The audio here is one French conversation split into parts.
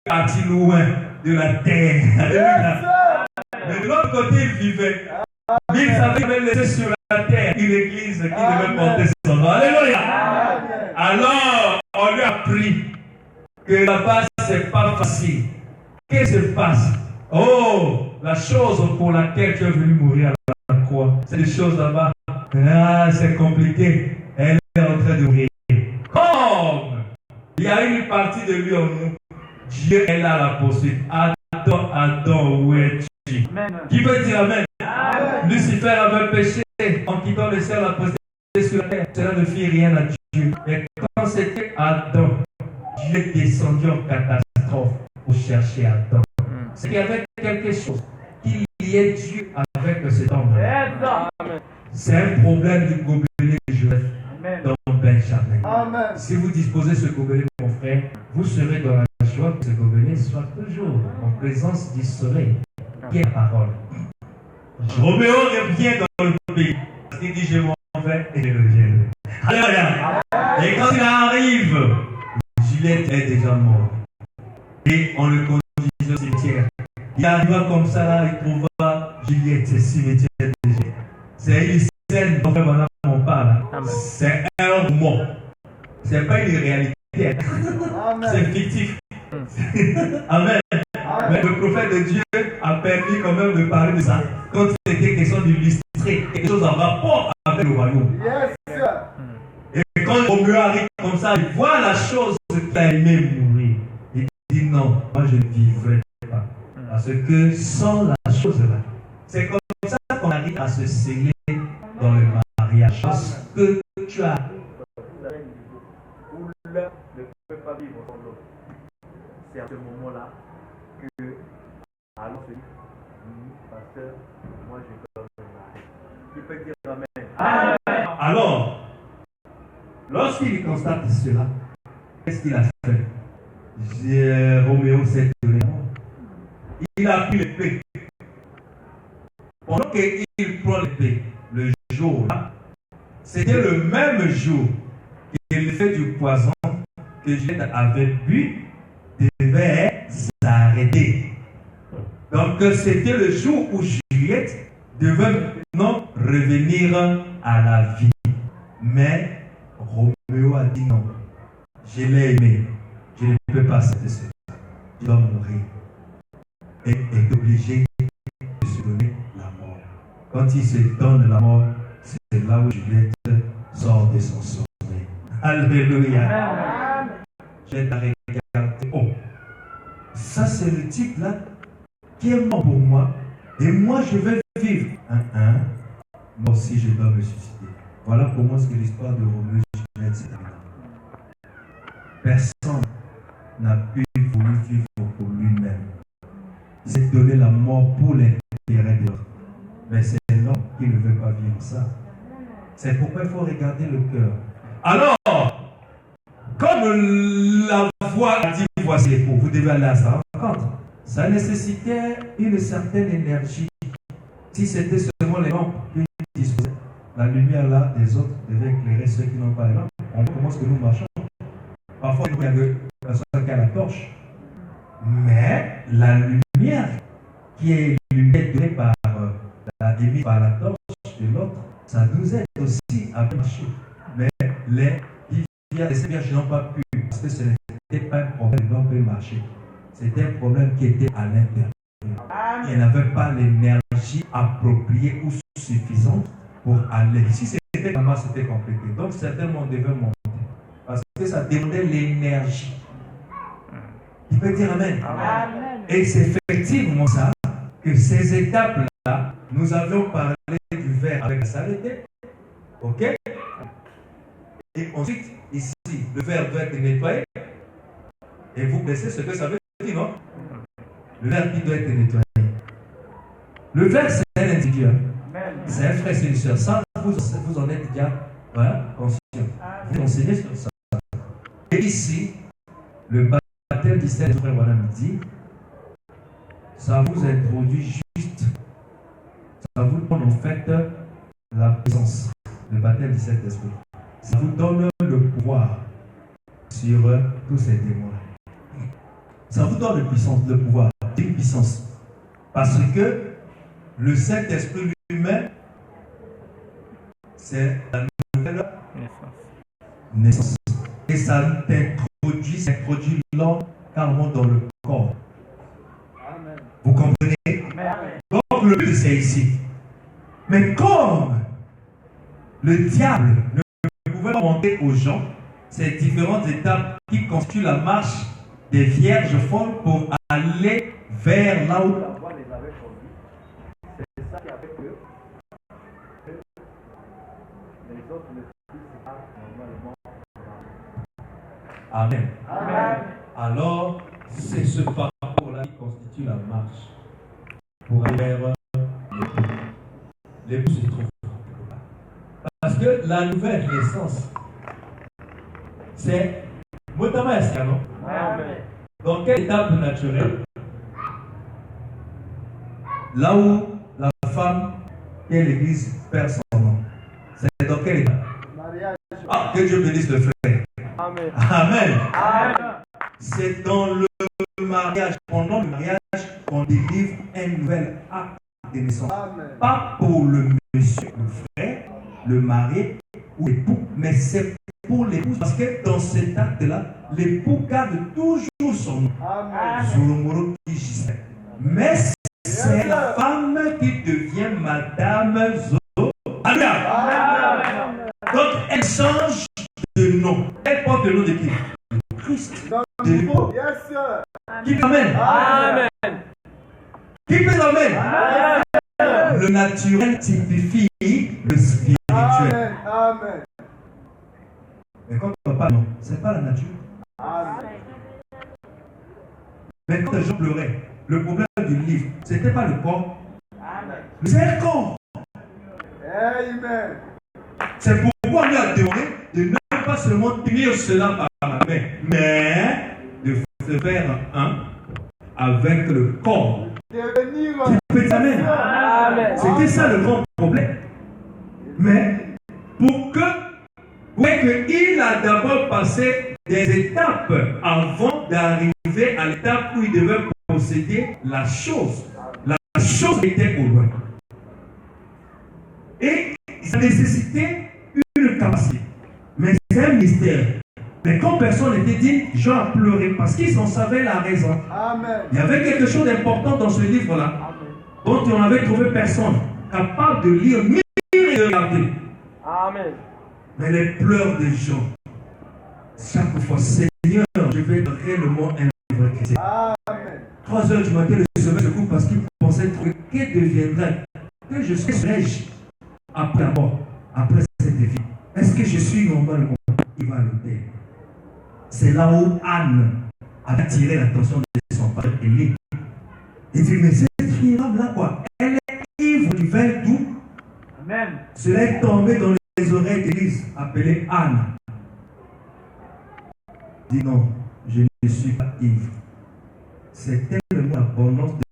parti loin de la terre. Mais de l'autre côté, il vivait. Mais il savait qu'il avait laissé sur la terre une église qui devait porter son nom. Alléluia. Alors, on lui a appris que là-bas, c'est pas facile. Qu'est-ce qui se passe? Oh, la chose pour laquelle tu es venu mourir à la croix, c'est des choses là-bas. Ah, c'est compliqué. Elle est en train de mourir. Comme il y a une partie de lui en nous, Dieu est là à la poursuite. Adam, Adam, où es-tu? Qui peut dire amen? Lucifer avait péché en quittant le ciel, la postérité sur la terre. Cela ne fit rien à Dieu. Et quand c'était Adam, Dieu est descendu en catastrophe pour chercher Adam. C'est qu'il y avait quelque chose qui liait Dieu avec cet homme. C'est un problème du gobelet de Joseph dans Benjamin. Amen. Si vous disposez ce gobelet, mon frère, vous serez dans la joie que ce gobelet soit toujours en présence du soleil. Quelle parole. Roméo revient dans le pays. Il dit je m'en vais et je reviendrai. Alléluia. Et quand il arrive, Juliette est déjà morte. Et on le conduisait au cimetière. Il arriva comme ça là, il trouva Juliette, c'est cimetière déjà. C'est une scène dont on parle. C'est un roman. C'est pas une réalité. C'est fictif. Amen. Mais le prophète de Dieu a permis quand même de parler de ça quand c'était question d'illustrer quelque chose en rapport avec le royaume. Et quand Roméo arrive comme ça, il voit la chose qu'il a aimé mourir. Il dit non, moi je ne vivrai pas. Parce que sans la chose là, c'est comme ça qu'on arrive à se sceller dans le mariage. Parce que tu as. Où l'un ne peut pas vivre sans l'autre. C'est à ce moment-là que, alors je dis, pasteur, moi je dois me marier. Tu peux dire amen. Alors, lorsqu'il constate cela, qu'est-ce qu'il a fait? Roméo s'est donné. Il a pris l'épée. Pendant qu'il prend l'épée, le jour-là, c'était le même jour que l'effet du poison que Juliette avait bu devait s'arrêter. Donc c'était le jour où Juliette devait maintenant revenir à la vie. Mais Roméo a dit non. Je l'ai aimé. Je ne peux pas accepter cela. Je dois mourir. Et est obligé de se donner la mort. Quand il se donne la mort, c'est là où Juliette sort de son sommeil. Alléluia. J'ai regardé. Oh, ça c'est le type là qui est mort pour moi. Et moi je vais vivre. Moi aussi je dois me suicider. Voilà comment est-ce que l'histoire de Roméo et Juliette s'est terminée. Personne n'a pu voulu vivre pour lui-même. Il s'est donné la mort pour l'intérêt de l'autre. Mais c'est l'homme qui ne veut pas vivre ça. C'est pourquoi il faut regarder le cœur. Alors, comme la voix a dit, voici les pauvres, vous devez aller à sa rencontre. Ça nécessitait une certaine énergie. Si c'était seulement les lampes qui disposaient, la lumière là des autres devait éclairer ceux qui n'ont pas les lampes. On voit comment est-ce que nous marchons. Parfois, il y a des personnes qui ont la torche. Mais la lumière qui est lumière donnée par par la torche de l'autre, ça nous aide aussi à marcher. Mais les vierges n'ont pas pu, parce que ce n'était pas un problème, n'ont pu marcher. C'était un problème qui était à l'intérieur. Ils n'avaient pas l'énergie appropriée ou suffisante pour aller. Si c'était comme ça, c'était compliqué. Donc certainement on devait monter. Parce que ça demandait l'énergie. Il peut dire amen. Amen. Et c'est effectivement ça que ces étapes-là, nous avions parlé du verre avec la saleté. Ok? Et ensuite, ici, le verre doit être nettoyé. Et vous connaissez ce que ça veut dire, non? Le verre qui doit être nettoyé. Le verre, c'est un individu. C'est un frère, c'est une soeur. Ça, vous en êtes déjà conscient. Vous enseignez sur ça. Et ici, le baptême du Saint-Esprit, frère Wanam dit, ça vous introduit juste, ça vous donne en fait la présence, le baptême du Saint-Esprit. Ça vous donne le pouvoir sur tous ces démons. Ça vous donne une puissance, le pouvoir, une puissance. Parce que le Saint-Esprit lui-même, c'est la nouvelle naissance. Et ça introduit l'homme carrément dans le corps. Amen. Vous comprenez? Amen. Donc le but c'est ici. Mais comme le diable ne pouvait pas montrer aux gens ces différentes étapes qui constituent la marche des vierges folles pour aller vers là où la voie les avait conduits, c'est ça qui a fait que les autres ne puissent pas normalement. Amen. Amen. Alors, c'est ce parcours-là qui constitue la marche pour aller vers l'époux se trouve. Parce que la nouvelle naissance, c'est notamment non? Amen. Dans quelle étape naturelle? Là où la femme et l'église perd son nom. C'est dans quelle étape? Ah, que Dieu bénisse le frère. Amen. Amen. Amen. C'est dans le mariage, pendant le mariage, qu'on délivre un nouvel acte de naissance. Amen. Pas pour le monsieur, le frère, le mari ou l'époux, mais c'est pour l'épouse. Parce que dans cet acte-là, l'époux garde toujours son nom. Amen. Mais c'est la femme qui devient Madame Zo. Amen. Donc elle change de nom. Elle porte le nom de qui? De Christ. De l'époux. Qui t'amène? Amen. Qui peut l'amène? Le naturel typifie le spirituel. Amen. Mais quand on parle, non, c'est pas la nature. Amen. Mais quand les gens pleuraient, le problème du livre, c'était pas le corps. Amen. C'est le corps. Amen. C'est pourquoi on lui a demandé de ne pas seulement tenir cela par la main, mais de se faire un avec le corps. Amen. C'était ça le grand problème. Mais pour qu'il a d'abord passé des étapes avant d'arriver à l'étape où il devait posséder la chose. La chose était au loin. Et ça nécessitait une capacité. Mais c'est un mystère. Mais quand personne n'était dit, Jean a pleuré parce qu'ils en savaient la raison. Amen. Il y avait quelque chose d'important dans ce livre-là, dont on n'avait trouvé personne capable de lire ni de regarder. Amen. Mais les pleurs des gens, chaque fois, Seigneur, je vais réellement un vrai chrétien. 3 heures du matin, le sommeil se coupe parce qu'il pensait que deviendrait, que je serais après la mort, après cette vie. Est-ce que je suis normalement? Il va le dire. C'est là où Anne a attiré l'attention de son père Élie. Il dit, mais cette fille-là, quoi? Elle est ivre du vin doux. Amen. Cela est tombé dans les oreilles d'Élise, appelée Anne. Il dit, non, je ne suis pas ivre. C'est tellement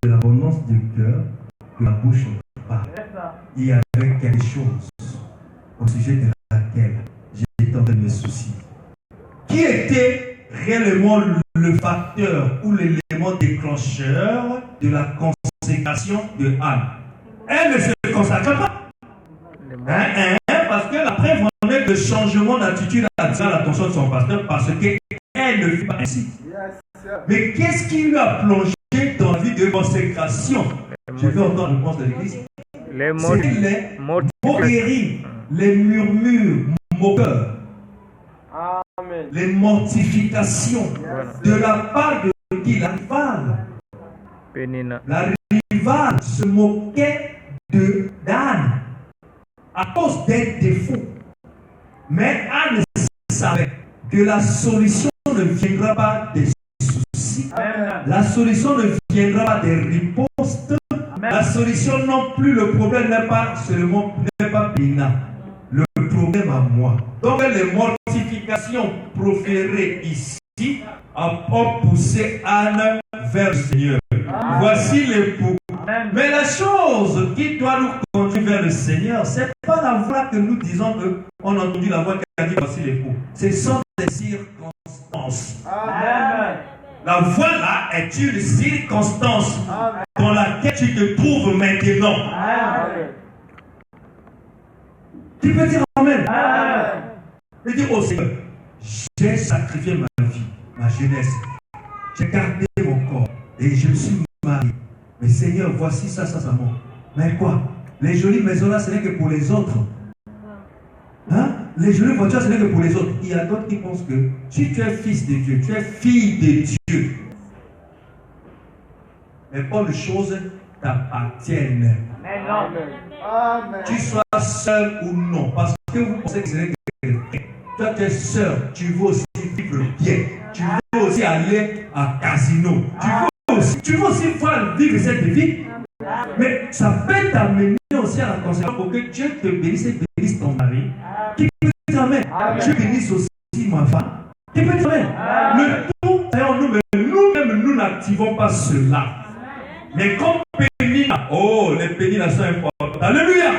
l'abondance du cœur que la bouche parle. Il y avait quelque chose au sujet de laquelle j'étais en train de me soucier. Qui était réellement le facteur ou l'élément déclencheur de la consécration de Anne? Elle ne se consacre pas. Parce que la preuve en est de changement d'attitude à l'attention de son pasteur parce qu'elle ne fit pas ainsi. Mais qu'est-ce qui lui a plongé dans la vie de consécration? Je vais entendre la réponse de l'église. C'est les moqueries, les murmures moqueurs. Amen. Les mortifications de la part de qui? La rivale. La rivale se moquait d'Anne à cause des défauts. Mais Anne savait que la solution ne viendra pas des soucis. Amen. La solution ne viendra pas des ripostes. Amen. La solution non plus, le problème n'est pas seulement, n'est pas Bina. Le problème à moi. Donc les mortifications proférées ici ont poussé Anne vers le Seigneur. Amen. Voici l'époux. Mais la chose qui doit nous conduire vers le Seigneur, ce n'est pas la voix que nous disons qu'on a entendu la voix qui a dit voici l'époux. Ce sont des circonstances. Amen. La voie-là est une circonstance dans laquelle tu te trouves maintenant. Tu peux dire Amen. Et dire au Seigneur, j'ai sacrifié ma vie, ma jeunesse. J'ai gardé mon corps et je me suis marié. Mais Seigneur, voici ça monte. Mais quoi? Les jolies maisons là, ce n'est que pour les autres. Hein? Les jolies voitures, ce n'est que pour les autres. Il y a d'autres qui pensent que si tu es fils de Dieu, tu es fille de Dieu. Mais pas de choses t'appartiennent. Amen. Tu sois seul ou non. Parce que vous pensez que ce n'est que quelqu'un. Toi, tu es seul. Tu veux aussi vivre bien. Tu veux aussi aller à casino. Tu veux aussi vivre cette vie. Mais ça peut t'amener aussi à la conséquence pour que Dieu te bénisse et bénisse ton mari. Qui peut dire Amen. Dieu bénisse aussi ma femme. Qui peut dire Amen. Le tout, c'est en nous, mais nous-mêmes, nous n'activons pas cela. Mais comme Pénina, les Péninas sont importantes. Alléluia.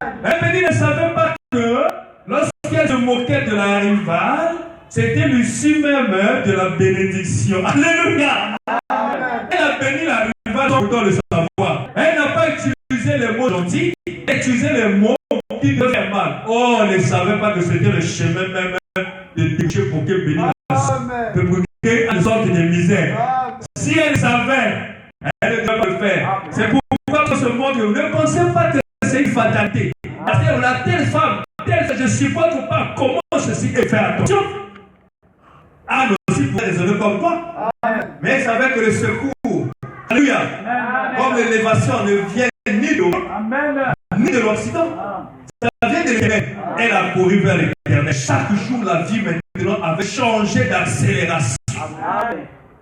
Et Pénina ne savait pas que lorsqu'elle se moquait de la rivale, c'était l'issue même de la bénédiction. Alléluia. Elle a béni la rivale sans autant le savoir. Elle n'a pas utilisé les mots gentils, elle a utilisé les mots qui devaient faire mal. Elle ne savait pas que c'était le chemin même de Dieu pour que Pénina pour qu'elle sorte de misère. Si elle savait, elle ne devait pas le faire. C'est pourquoi dans ce monde, ne pensez pas que c'est une fatalité. Parce qu'on a telle femme, telle, je ne supporte pas comment ceci est fait. Attention. Anne aussi pouvait raisonner comme toi. Mais elle savait que le secours, alléluia, comme l'élévation ne vient ni de l'Occident, ça vient de l'Éternel. Elle a couru vers l'Éternel. Chaque jour, la vie maintenant avait changé d'accélération.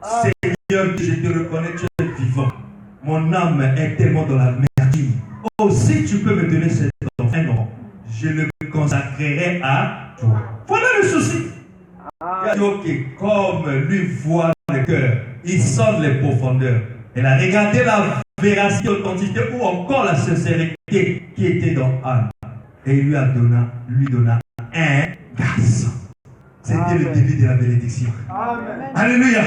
Seigneur, je te reconnais, tu es vivant. Mon âme est tellement dans la merdine. Si tu peux me donner cet enfant, non, je le consacrerai à toi. Voilà le souci. Il a dit, ok, comme lui voit le cœur, il sonde les profondeurs. Elle a regardé la véracité, l'authenticité ou encore la sincérité qui était dans Anne. Et il lui donna un garçon. C'était le début de la bénédiction. Amen. Alléluia.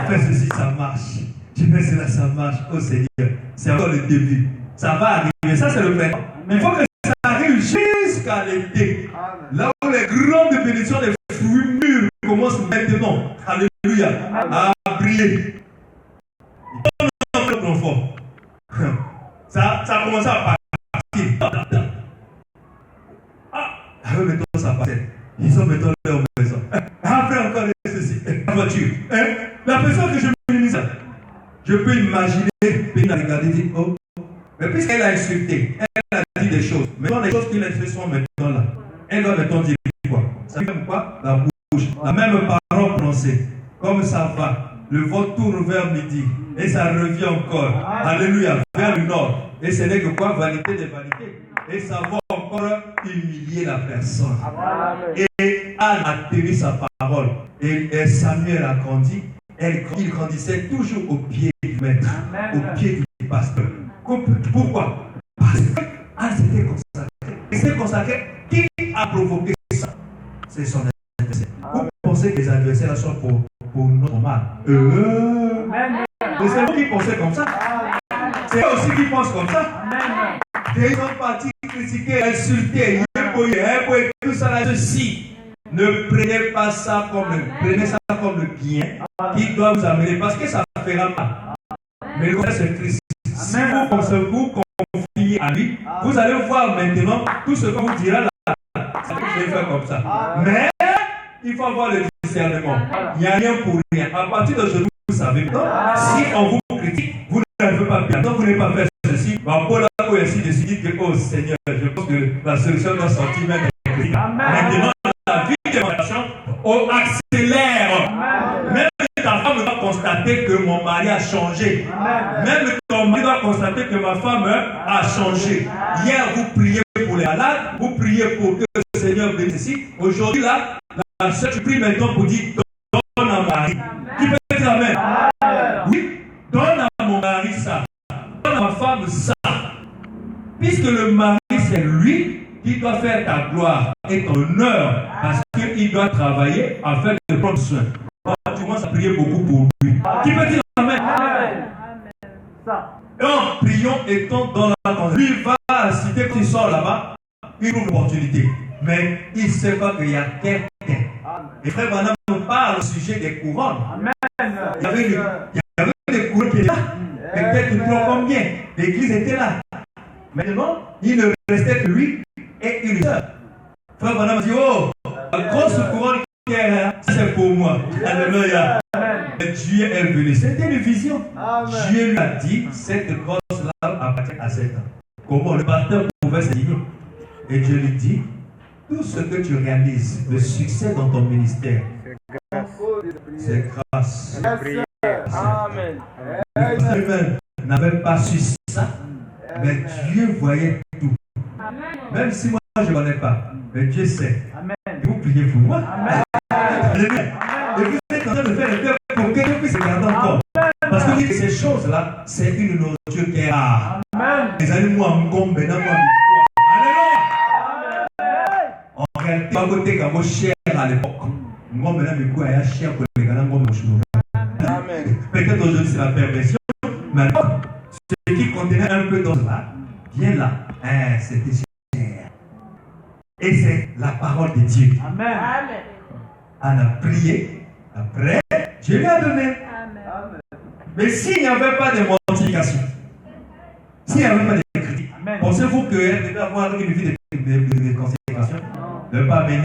Fais ceci, ça marche. Tu fais cela, ça marche. Oh Seigneur, c'est encore le début. Ça va arriver. Ça, c'est le printemps. Il faut que ça arrive jusqu'à l'été. Là où les grandes bénédictions, les fruits mûrs commencent maintenant. Alléluia. À briller. Notre enfant. Ça a commencé à partir. Maintenant, ça passe. Ils ont maintenant leur maison. Après encore ceci. La voiture. La personne que je minimise, je peux imaginer Pénina regarder et dire, mais puisqu'elle a insulté, elle a dit des choses. Maintenant, les choses qu'il a fait sont maintenant là. Elle doit maintenant dire quoi? Ça fait quoi? La bouche. La même parole prononcée. Comme ça va. Le vent tourne vers midi. Et ça revient encore. Alléluia. Vers le nord. Et ce n'est que quoi? Vanité des vanités. Et ça va encore humilier la personne. Et Anne a tenu sa parole. Et Samuel a grandi. Il grandissait toujours au pied du maître, au pied du pasteur. Pourquoi? Parce qu'Anne s'était consacrée. Elle s'est consacrée. Qui a provoqué ça? C'est son adversaire. Vous pensez que les adversaires sont pour notre mal? Mais c'est vous qui pensez comme ça. C'est eux aussi qui pensent comme ça. Et ils sont partis critiquer, insulter, tout ça là, ceci. Ne prenez pas ça prenez ça comme le bien qui doit vous amener, parce que ça fera mal. Mais le contraire, c'est Christ. Si vous confiez à lui, vous allez voir maintenant tout ce qu'on vous dira là. Je vais faire comme ça. Mais il faut avoir le discernement. Il n'y a rien pour rien. À partir d'aujourd'hui, vous savez, si on vous critique, vous ne pouvez pas bien. Donc vous n'avez pas fait ceci. Paul a aussi décidé que, oh Seigneur, je pense que la solution doit sortir même des critiques. Maintenant, la vie de ma chambre accélère. Même ta femme doit constater que mon mari a changé. Même ton mari doit constater que ma femme a changé. Hier, vous priez pour les malades, vous priez pour que le Seigneur bénisse. Aujourd'hui, là, la soeur, tu pries maintenant pour dire, donne à mon mari. Qui peut dire Amen? Oui, donne à mon mari ça. Donne à ma femme ça. Puisque le mari, c'est lui qui doit faire ta gloire et ton honneur, parce qu'il doit travailler afin de prendre soin. tu commences à prier beaucoup pour lui. Qui peut dire Amen? Ça. Donc, prions étant dans la conscience. Lui va citer quand il sort là-bas, il trouve l'opportunité. Mais il ne sait pas qu'il y a quelqu'un. Et frère Branham nous parle au sujet des couronnes. Amen. Il y avait des couronnes qui étaient là. Peut-être trop combien. L'église était là. Maintenant, il ne restait que lui et une sœur. Frère Branham dit, oh, la grosse couronne qui est là, c'est pour moi. Alléluia. Mais Dieu est venu. C'était une vision. Dieu lui a dit, cette grosse-là appartient à cet homme. Comment le pasteur pouvait se dire? Et Dieu lui dit, tout ce que tu réalises, le succès dans ton ministère, c'est grâce. Amen. Lui-même n'avait pas su ça, mais Dieu voyait tout. Même si moi je ne connais pas, mais Dieu sait. Et vous priez pour moi. Et vous êtes en train de faire le cœur pour que Dieu puisse regarder encore. Parce que ces choses-là, c'est une nourriture qui est rare. Les animaux en gomme, maintenant, en réalité, à côté quand moi cher à l'époque, moi maintenant mes coups à cher pour les gars, moi peut-être aujourd'hui c'est la perversion, mais alors, ce qui contenait un peu dans cela, vient là, c'était cher. Et c'est la parole de Dieu. Amen. On a prié, après, Dieu lui a donné. Amen. Mais s'il n'y avait pas de mortification, s'il n'y avait pas de critique, pensez-vous qu'elle devait avoir une vie de consécration? Ne pas mener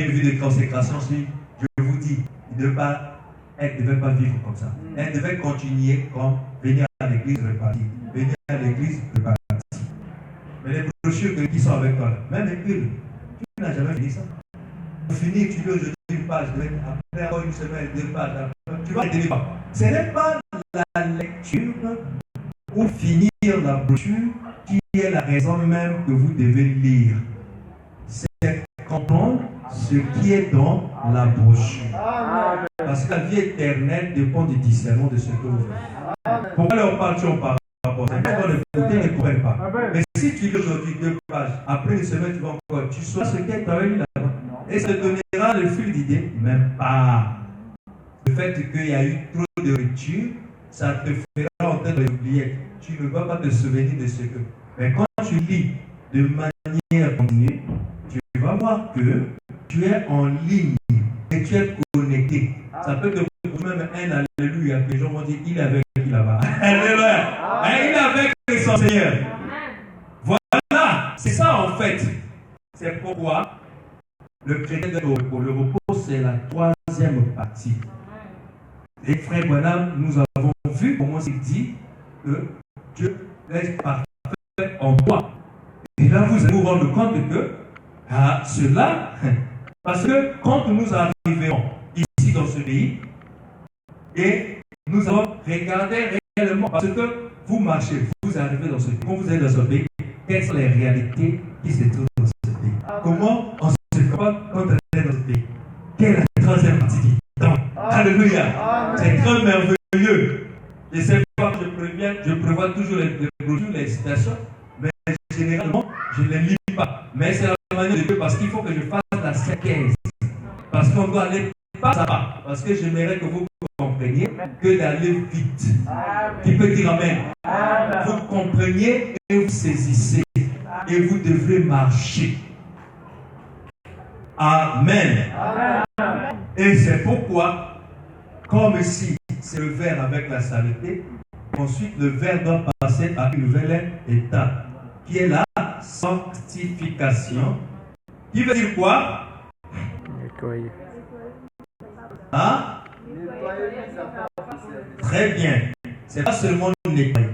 une vie de consécration, si je vous dis, elle ne devait pas vivre comme ça. Elle devait continuer comme venir à l'église repartir. Venir à l'église repartir. Mais les brochures qui sont avec toi, même une, tu n'as jamais fini ça. Pour finir, tu lis aujourd'hui une page, après avoir une semaine, 2 pages, tu vas te dire, ce n'est pas la lecture ou finir la brochure qui est la raison même que vous devez lire. C'est comprendre ce qui est dans la brochure. Parce que la vie éternelle dépend du discernement de ce que vous faites. Pourquoi leur parle-t-on par rapport à ça? Quand l'écouter ne comprennent pas. Mais si tu lis aujourd'hui 2 pages, après une semaine, tu vas encore, tu sauras ce qu'elle t'a lu là-bas. Et ça te donnera le fil d'idée, même pas. Le fait qu'il y a eu trop de lecture, ça te fera en train d'oublier. Tu ne vas pas te souvenir de ce que. Mais quand tu lis de manière continue, tu vas voir que tu es en ligne et tu es connecté. Ça peut te produire même un alléluia que les gens vont dire, il est avec qui là-bas. Alléluia. Il est avec son Seigneur. Voilà, c'est ça en fait. C'est pourquoi le chrétien doit être au repos. Le repos, c'est la 3e partie. Et frère Branham, nous avons vu comment il dit que Dieu est parfait en toi. Et là, vous allez vous rendre compte que cela, parce que quand nous arriverons ici dans ce pays, et nous allons regarder réellement, parce que vous marchez, vous arrivez dans ce pays, quand vous êtes dans ce pays, quelles sont les réalités qui se trouvent dans ce pays? Comment on se comporte quand on est dans ce pays? Quelle est la 3e partie du temps? Alléluia! C'est très merveilleux. Je ne sais pas, je prévois toujours les citations, mais généralement, je ne les lis pas. Mais c'est la manière de Dieu parce qu'il faut que je fasse la synthèse. Parce qu'on doit aller pas à pas. Parce que j'aimerais que vous compreniez que d'aller vite. Qui peut dire Amen? Vous compreniez et vous saisissez. Et vous devrez marcher. Amen. Et c'est pourquoi, comme ici, c'est le verre avec la saleté, ensuite le verre doit passer à une nouvelle étape, qui est la sanctification. Qui veut dire quoi? Nettoyer. Hein? Très bien. C'est pas seulement nettoyer,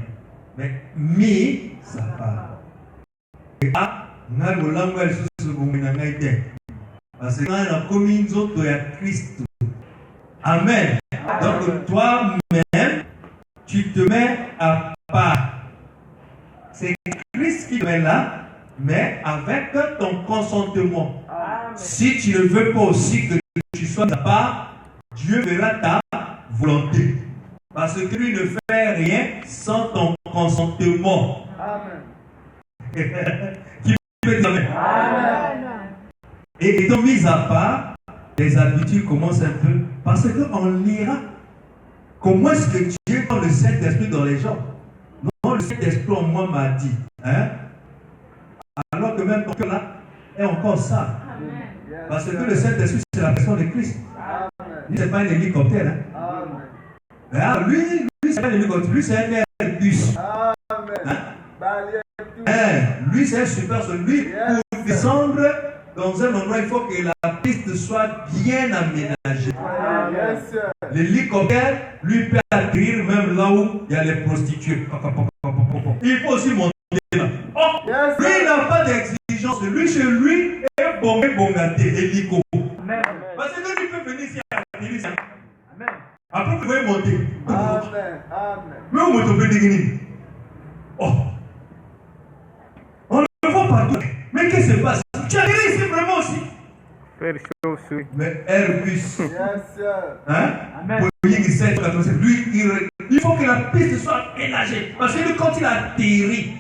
mais mis sa part. Et n'a le langage sur le parce que quand on a commis une autre à Christ. Amen. Donc toi-même, tu te mets à part. C'est Christ qui te met là, mais avec ton consentement. Amen. Si tu ne veux pas aussi que tu sois à part, Dieu verra ta volonté. Parce que lui ne fait rien sans ton consentement. Amen. Qui peut dire Amen? Amen. Et étant mis à part, les habitudes commencent un peu Parce qu'on lira comment est-ce que Dieu donne le Saint-Esprit dans les gens. Non, le Saint-Esprit en moi m'a dit. Hein? Alors que même ton cœur là est encore ça. Parce que le Saint-Esprit, c'est la personne de Christ. Lui, ce n'est pas un hélicoptère. Hein? Ah, lui, c'est pas un hélicoptère. Lui, c'est un Airbus. Hein? Lui, c'est un super soldat. Lui, pour descendre dans un endroit, il faut que la piste soit bien aménagée. L'hélicoptère, lui, peut atterrir même là où il y a les prostituées. Il faut aussi monter là. Oh, lui, il n'a pas d'exigence. Lui, chez lui, est bon gâté, hélico. Parce que lui peut venir ici à l'église. Après, vous pouvez monter. Mais vous montez. Oh. On le voit partout. Mais qu'est-ce qui se passe? Tu as ici vraiment aussi. Mais Airbus. Hein? Lui, il faut que la piste soit aménagée. Parce que lui, quand il atterrit,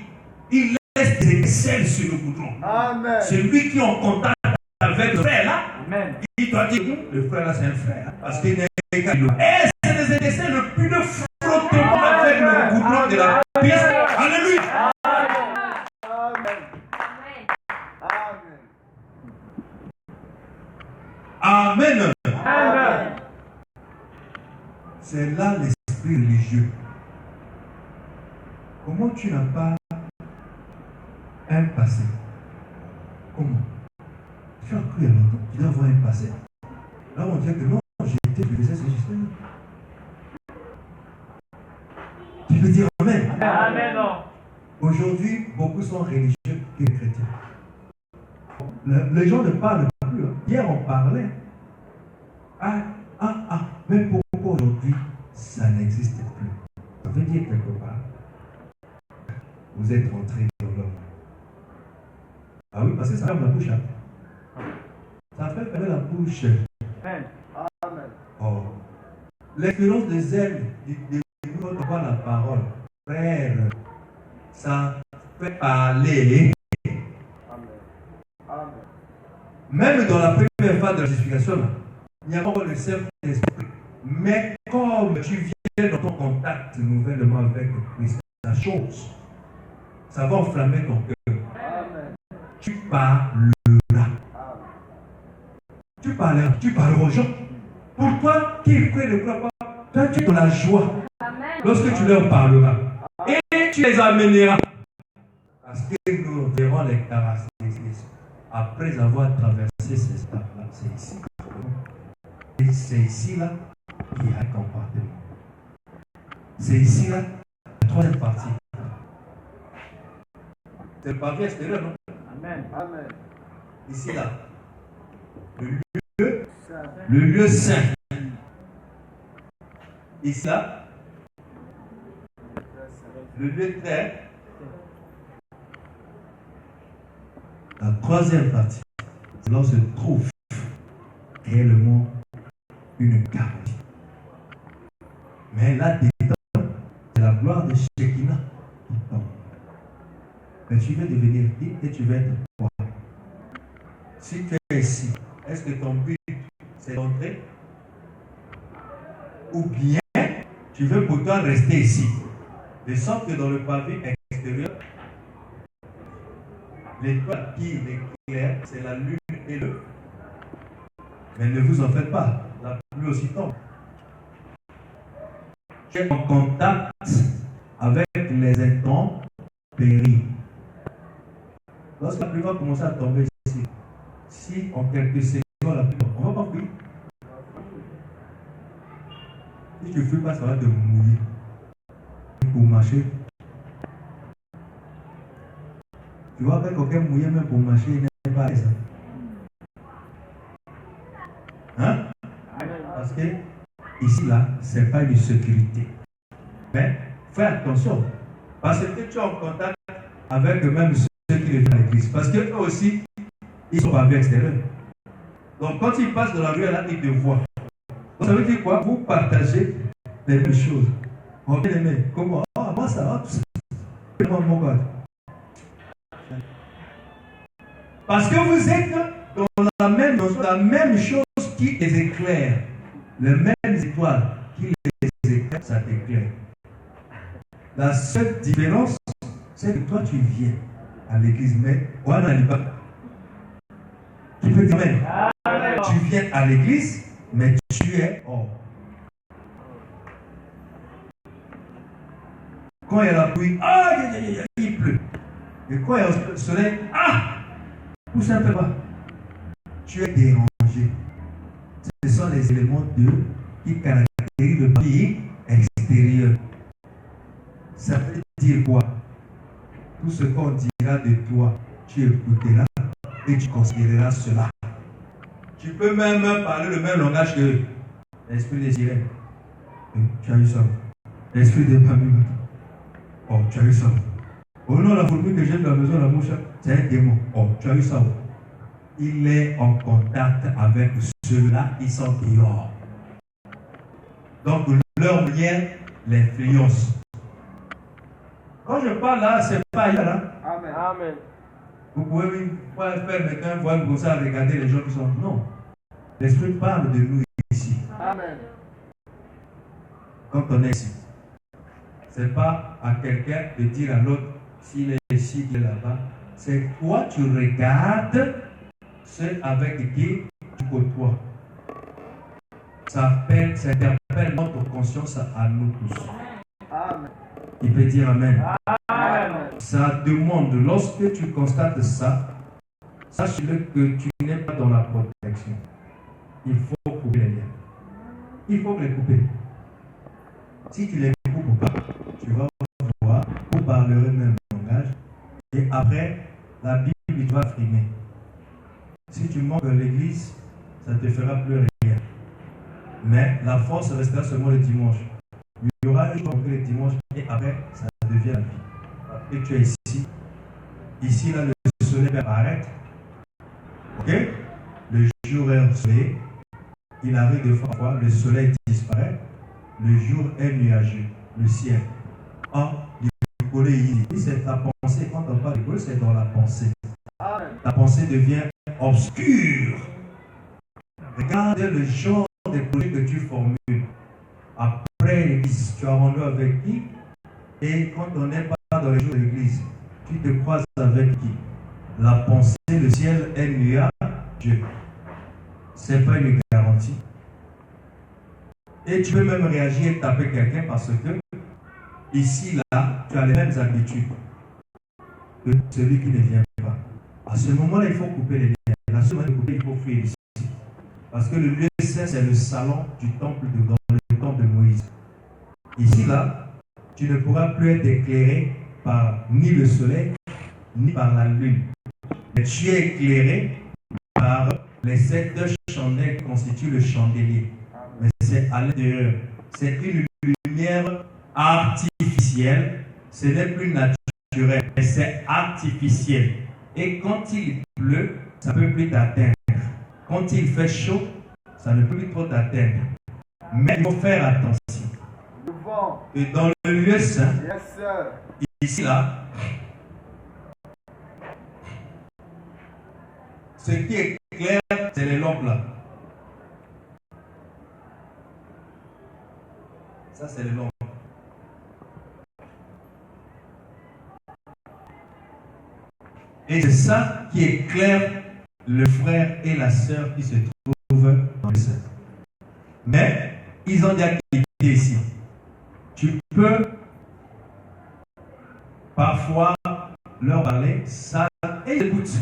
il laisse des aisselles sur le goudron. C'est lui qui est en contact avec le frère là. Il doit dire le frère là, c'est un frère. Parce qu'il n'est qu'à lui. Et c'est des aisselles le plus de frottement avec le goudron de la piste. Alléluia. Amen. Amen. C'est là l'esprit religieux. Comment tu n'as pas un passé? Comment? Tu as cru il y a longtemps, tu dois avoir un passé. Là on dit que non, j'ai été blessé, c'est juste. Tu peux dire Amen. Amen. Aujourd'hui, beaucoup sont religieux et chrétiens. Les gens ne parlent plus. Hier, on parlait. Mais pourquoi aujourd'hui, ça n'existe plus? Ça veut dire quelque part, vous êtes rentré dans l'homme. Ah oui, parce que ça ferme la bouche. Hein? Ça fait fermer la bouche. Amen. Oh. L'expérience de zèle, de nous voir la parole. Frère, ça fait parler. Même dans la première phase de la justification, il n'y a pas le Saint-Esprit. Mais comme tu viens dans ton contact nouvellement avec Christ, la chose, ça va enflammer ton cœur. Tu parleras. Tu parleras aux gens. Pour toi qui croient ne croient pas, toi tu es dans la joie. Lorsque tu leur parleras. Et tu les amèneras. Parce que nous verrons les caractéristiques. Après avoir traversé ces étapes-là, c'est ici. Et c'est ici-là qu'il y a un comportement. C'est ici-là la troisième partie. C'est le pavé extérieur, non? Amen. Amen. Ici-là. Le lieu saint. Ici-là. Le lieu très. La troisième partie, c'est là où se trouve réellement une garantie. Mais là-dedans, c'est la gloire de Shekinah qui tombe. Mais tu veux devenir qui et tu veux être quoi? Si tu es ici, est-ce que ton but c'est d'entrer? Ou bien tu veux pourtant rester ici? De sorte que dans le pavé extérieur, l'étoile qui l'éclaire, c'est la lune et le. Mais ne vous en faites pas, la pluie aussi tombe. Tu es en contact avec les intempéries. Lorsque la pluie va commencer à tomber ici, si en quelques secondes la pluie tombe, on ne va pas fuir. Si tu ne fuis pas, ça va te mouiller. Pour marcher. Tu vois, avec aucun mouillé, même pour marcher, il n'est pas à l'aise. Hein? Parce que ici, là, ce n'est pas une sécurité. Mais fais attention. Parce que tu es en contact avec même ceux qui viennent à l'église. Parce qu'eux aussi, ils sont pas avec extérieur. Donc, quand ils passent dans la rue, là, ils te voient. Donc, ça veut dire quoi? Vous partagez les mêmes choses. On bien aimé. Comment? Ah, moi, ça va, tout ça. Comment, mon gars? Parce que vous êtes dans la même chose qui les éclaire. les mêmes étoiles qui les éclairent, ça t'éclaire. La seule différence, c'est que toi tu viens à l'église, mais on n'allait pas. Tu peux dire amen. Tu viens à l'église, mais tu es hors. Quand il y a la pluie, il pleut. Et quand il y a le soleil, tout simplement, tu es dérangé. Ce sont les éléments qui caractérisent le pays extérieur. Ça veut dire quoi? Tout ce qu'on dira de toi, tu écouteras et tu considéreras cela. Tu peux même parler le même langage que l'esprit des sirènes. Tu as eu ça. L'esprit des familles. Oh, tu as eu ça. Oh non, la fourmi que j'ai dans la maison, la mouche, c'est un démon. Oh, tu as eu ça. Il est en contact avec ceux-là qui sont dehors. Donc, leur manière l'influence. Quand je parle là, c'est pas ailleurs. Hein? Amen. Amen. Vous pouvez faire maintenant un voile comme ça, regarder les gens qui sont. Non. L'Esprit parle de nous ici. Amen. Quand on est ici. Ce n'est pas à quelqu'un de dire à l'autre s'il est ici, il est là-bas. C'est toi, tu regardes ceux avec qui tu côtoies. Ça interpelle notre conscience à nous tous. Amen. Il peut dire Amen. Amen. Ça demande, lorsque tu constates ça, sache-le que tu n'es pas dans la protection. Il faut couper les liens. Il faut les couper. Si tu les coupes pas, tu vas voir, vous parlerez le même langage, et après, la Bible va frimer. Si tu manques l'église, ça ne te fera plus rien. Mais la force restera seulement le dimanche. Il y aura un jour le dimanche, et après, ça devient la vie. Et tu es ici. Ici, là, le soleil va apparaître. Ok? Le jour est ensoleillé. Il arrive de fois en fois, le soleil disparaît. Le jour est nuageux. Le ciel. C'est ta pensée. Quand on parle d'école, c'est dans la pensée. Ta pensée devient obscure. Regarde le genre de projets que tu formules. Après l'église, tu as rendez-vous avec qui? Et quand on n'est pas dans les jours de l'église, tu te croises avec qui? La pensée, le ciel est nuageux. Ce n'est pas une garantie. Et tu peux même réagir et taper quelqu'un parce que ici, là, tu as les mêmes habitudes que celui qui ne vient pas. À ce moment-là, il faut couper les liens. La seule manière de couper, il faut fuir ici. Parce que le lieu saint, c'est le salon du temple dans le temple de Moïse. Ici, là, tu ne pourras plus être éclairé par ni le soleil, ni par la lune. Mais tu es éclairé par les 7 chandelles qui constituent le chandelier. Mais c'est à l'intérieur. C'est une lumière artificielle. Ce n'est plus naturel, mais c'est artificiel. Et quand il pleut, ça ne peut plus t'atteindre. Quand il fait chaud, ça ne peut plus trop t'atteindre. Mais il faut faire attention. Et dans le lieu saint, ici là, ce qui est clair, c'est les lampes là. Ça, c'est les lampes. Et c'est ça qui éclaire le frère et la sœur qui se trouvent dans le sein. Mais ils ont des activités ici. Tu peux parfois leur parler, ça, et ils écoutent.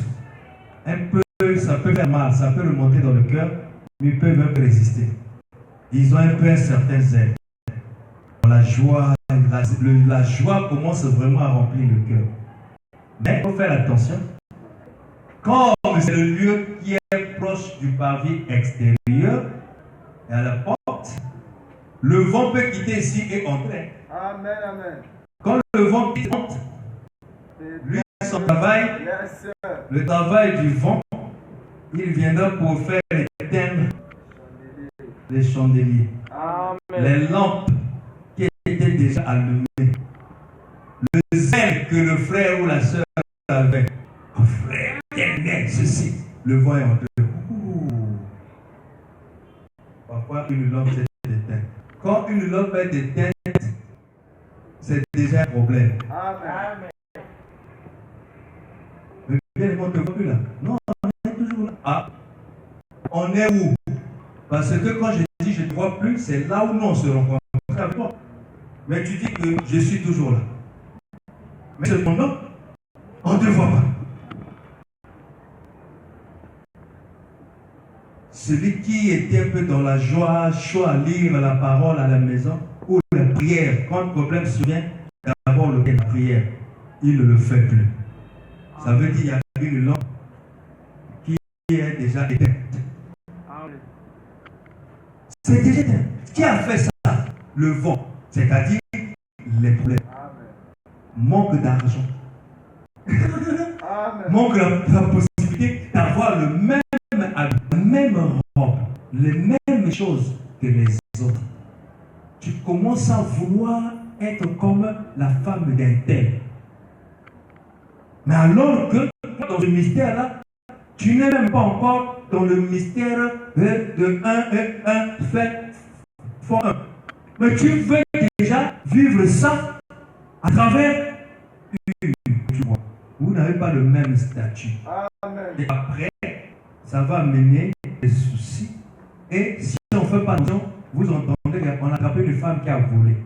Un peu, ça peut faire mal, ça peut remonter dans le cœur, mais ils peuvent un peu résister. Ils ont un peu un certain zèle. La joie commence vraiment à remplir le cœur. Mais il faut faire attention. Comme c'est le lieu qui est proche du parvis extérieur et à la porte, le vent peut quitter ici et entrer. Amen, amen. Quand le vent quitte, lui, son travail, le travail du vent, il viendra pour faire éteindre les chandeliers. Amen. Les lampes qui étaient déjà allumées. Le zèle que le frère ou la sœur avait. Oh frère, éternel, ceci. Le vent est entré. Parfois, une lampe s'est éteinte. Quand une lampe est éteinte, c'est déjà un problème. Amen. Mais bien, on ne te voit plus là. Non, on est toujours là. Ah, on est où? Parce que quand je dis je ne te vois plus, c'est là où nous on se rencontre avec toi. Mais tu dis que je suis toujours là. Mais cependant, on ne te voit pas. Celui qui était un peu dans la joie, chaud à lire la parole à la maison, ou la prière, quand le problème survient, d'abord le la prière, il ne le fait plus. Ça veut dire qu'il y a une lampe qui est déjà éteinte. C'est déjà éteint. Qui a fait ça? Le vent, c'est-à-dire les problèmes. Manque d'argent. Manque la possibilité d'avoir le même habit, la même robe, les mêmes choses que les autres. Tu commences à vouloir être comme la femme d'un tel. Mais alors que dans ce mystère-là, tu n'es même pas encore dans le mystère de 1 et 1 fait fois 1. Mais tu veux déjà vivre ça à travers une. Tu vois, vous n'avez pas le même statut. Amen. Et après, ça va amener des soucis. Et si on ne fait pas attention, vous entendez qu'on a attrapé une femme qui a volé.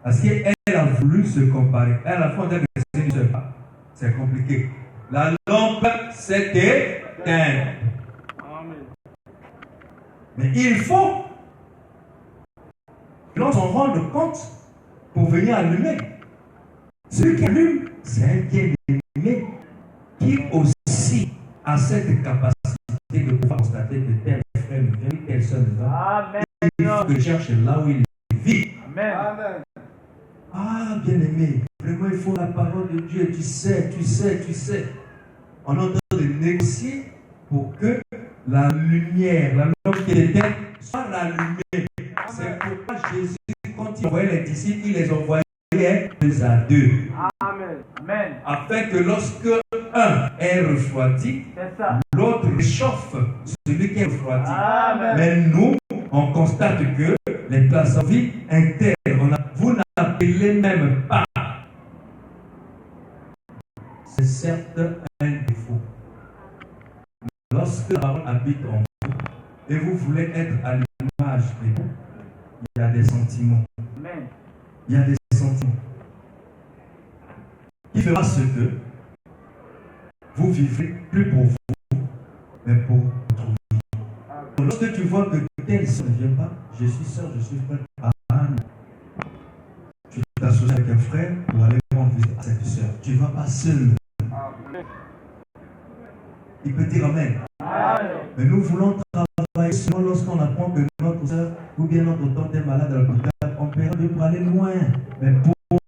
Parce qu'elle a voulu se comparer. Elle a fait un que c'est une seule. C'est compliqué. La lampe s'est éteinte. Mais il faut que l'on s'en rende compte pour venir allumer. Celui qui allume, c'est un bien-aimé qui aussi a cette capacité de pouvoir constater que tel frère me vient, telle soeur me va. Il faut que je cherche là où il vit. Amen. Ah, bien-aimé, vraiment il faut la parole de Dieu. Tu sais. On est en train de négocier pour que la lumière, la lampe qui est éteinte, soit rallumée. C'est pourquoi Jésus, quand il envoyait les disciples, il les envoyait 2 à 2. Amen. Afin que lorsque un est refroidi, l'autre réchauffe celui qui est refroidi. Amen. Mais nous, on constate que les places en vie internes, vous n'appelez même pas. C'est certes un défaut. Lorsque la parole habite en vous et vous voulez être à l'image de vous, il y a des sentiments. Amen. Il y a des sentiments qui fera ce que vous vivrez plus pour vous, mais pour votre vie. Lorsque tu vois que telle soeur ne vient pas, je suis soeur, je suis frère. Amen. Tu t'associes avec un frère pour aller rendre visite à cette soeur. Tu ne vas pas seul. Il peut dire Amen. Amen. Mais nous voulons travailler seulement lorsqu'on apprend que notre soeur ou bien notre tante est malade à l'hôpital. On paiera Dieu pour aller loin. Mais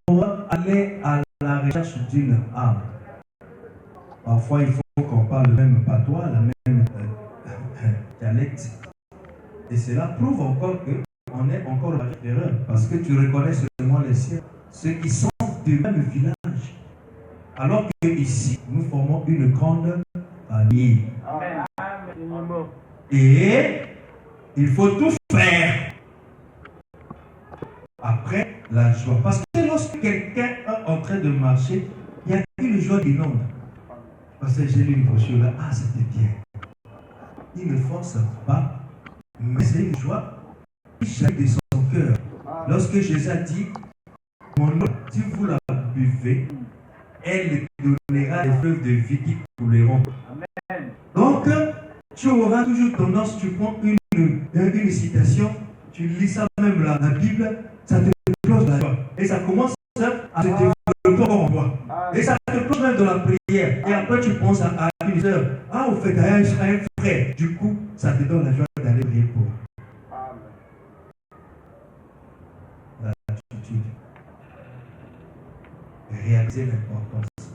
pour aller à la recherche d'une âme. Parfois, il faut qu'on parle le même patois, la même dialecte. Et cela prouve encore qu'on est encore dans l'erreur. Parce que tu reconnais seulement les siens, ceux qui sont du même village. Alors que ici, nous formons une grande famille. Amen. Et il faut tout faire. Après, la joie. Parce que lorsque quelqu'un est en train de marcher, il y a une joie qui inonde. Parce que j'ai lu une brochure là, ah c'était bien. Il ne force pas, mais c'est une joie qui jaillit de son cœur. Lorsque Jésus a dit, mon eau, si vous la buvez, elle donnera des fleuves de vie qui couleront. Amen. Donc, tu auras toujours tendance, tu prends une citation, tu lis ça même la Bible, ça te plonge la joie. Et ça commence à se développer encore en toi. Et ça te plonge même dans la prière. Et après, tu penses à une sœur. Ah, au fait, à un frère. Du coup, ça te donne la joie d'aller prier pour. L'attitude. Réaliser l'importance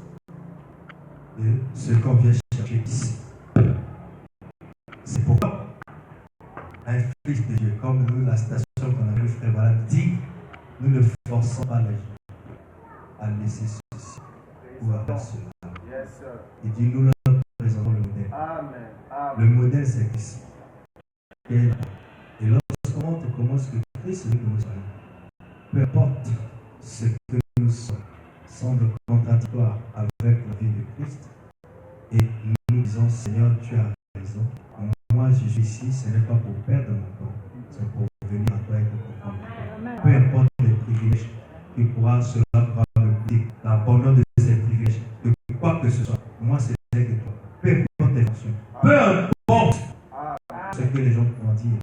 de ce qu'on vient chercher ici. C'est pourquoi un fils de Dieu, comme nous, la station qu'on a vu, frère Voilà, dit, nous ne forçons pas les gens à laisser ceci ou à faire cela. Il dit, nous leur présentons le modèle. Amen. Le modèle, c'est ici. Christ veut que nous soyons. Peu importe ce que nous sommes, semble contradictoire avec la vie de Christ. Et nous disons, Seigneur, tu as raison. Moi, je suis ici, ce n'est pas pour perdre mon temps, c'est pour venir à toi et te comprendre. Peu importe les privilèges qui cela pourra me coûter, l'abandon de ces privilèges, de quoi que ce soit. Moi, c'est que toi. Peu importe tes fonctions, peu importe ce que les gens vont dire.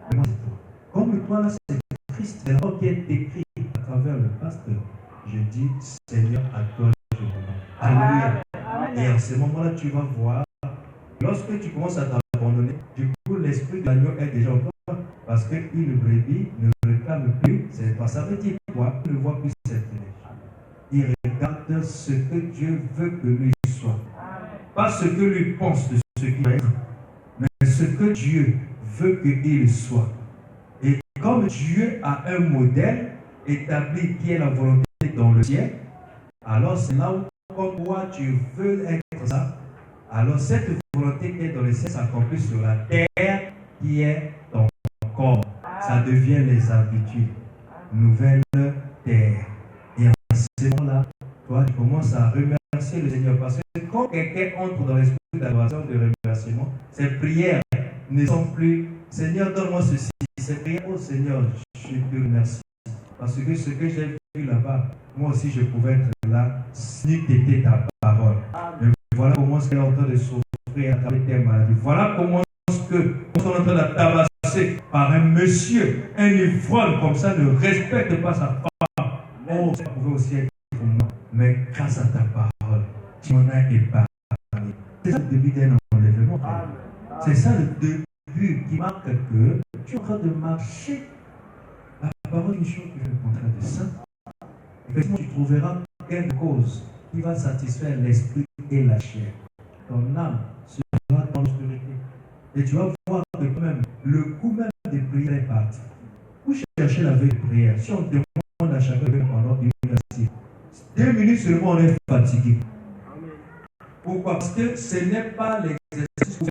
Mais moi, c'est toi. Comme toi, là, c'est Christ, c'est là qui est écrit à travers le pasteur. Je dis, Seigneur, à toi, je me rends. Alléluia. Et en ce moment-là, tu vas voir, lorsque tu commences à t'abandonner, du coup, l'esprit de l'agneau est déjà en toi. Parce qu'une brebis ne réclame plus, ça veut dire quoi? Il ne voit plus cette privilège. Il regarde ce que Dieu veut que lui soit. Pas ce que lui pense de ce qu'il va être, mais ce que Dieu veut qu'il soit. Et comme Dieu a un modèle établi qui est la volonté dans le ciel, alors c'est là où, comme toi, tu veux être ça, alors cette volonté qui est dans le ciel s'accomplit sur la terre qui est ton corps. Ça devient les habitudes. Nouvelle terre. Et en ce moment-là, toi, tu commences à remercier le Seigneur. Parce que quand quelqu'un entre dans l'esprit d'adoration, de remerciement, ses prières ne sont plus Seigneur, donne-moi ceci. Ses prières, oh Seigneur, je te remercie. Parce que ce que j'ai vu là-bas, moi aussi je pouvais être là, si t'étais ta parole. Mais voilà comment est-ce qu'elle est en train de souffrir à travers tes maladies. Voilà comment est-ce qu'on est en train de tabasser par un monsieur, un ivrogne comme ça, ne respecte pas sa femme. Oh, ça pouvait aussi être pour moi. Mais grâce à ta parole, tu m'en as épargné. C'est ça le début d'un enlèvement. C'est ça le début qui marque que tu es en train de marcher. La parole est une chose que je suis en train de ça. Effectivement, tu trouveras quelque chose qui va satisfaire l'esprit et la chair. Ton âme sera dans l'obscurité. Et tu vas voir que toi-même, le coup même des prières est parti. Vous cherchez la veille de prière. Si on demande à chacun pendant 1 minute, 2 minutes seulement, on est fatigué. Pourquoi? Parce que ce n'est pas l'exercice